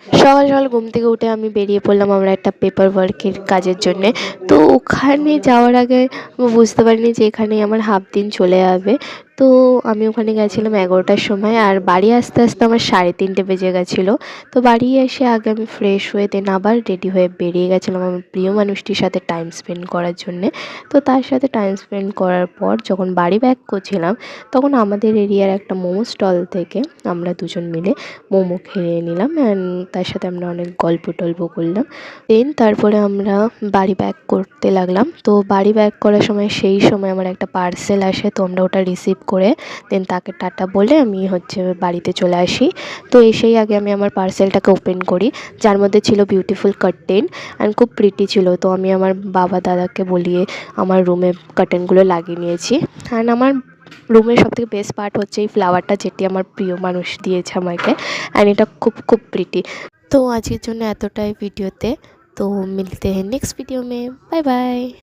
সকাল সকাল ঘুম থেকে উঠে আমি বেরিয়ে পড়লাম আমরা একটা পেপার ওয়ার্কের কাজের জন্যে। তো ওখানে যাওয়ার আগে বুঝতে পারিনি যে এখানেই আমার হাফ দিন চলে যাবে। তো আমি ওখানে গেছিলাম 11টার সময়, আর বাড়ি আসতে আসতে আমার 3:30 বেজে গেছিলো। তো বাড়ি এসে আগে আমি ফ্রেশ হয়ে দেন আবার রেডি হয়ে বেরিয়ে গেছিলাম আমার প্রিয় মানুষটির সাথে টাইম স্পেন্ড করার জন্যে। তো তার সাথে টাইম স্পেন্ড করার পর যখন বাড়ি ব্যাক করছিলাম, তখন আমাদের এরিয়ার একটা মোমো স্টল থেকে আমরা দুজন মিলে মোমো খেয়ে নিলাম, অ্যান্ড তার সাথে আমরা অনেক গল্প টল্প করলাম। দেন তারপরে আমরা বাড়ি ব্যাক করতে লাগলাম। তো বাড়ি ব্যাক করার সময় সেই সময় আমার একটা পার্সেল আসে, তো আমরা ওটা রিসিভ করে দেন তাকে টাটা বলে আমি বাড়িতে চলে আসি। তো এসেই আগে আমি আমার পার্সেলটাকে ওপেন করি, যার মধ্যে ছিল বিউটিফুল কার্টেন অ্যান্ড খুব প্রিটি ছিল। তো আমি আমার বাবা দাদাকে বলিয়ে আমার রুমে কার্টেনগুলো লাগিয়ে নিয়েছি। অ্যান্ড আমার রুমের সবথেকে বেস্ট পার্ট হচ্ছে এই ফ্লাওয়ারটা, যেটি আমার প্রিয় মানুষ দিয়েছে আমাকে, অ্যান্ড এটা খুব খুব প্রিটি। तो आज के जন্য এতটাই ভিডিওতে। तो मिलते हैं नेक्स्ट वीडियो में। Bye bye.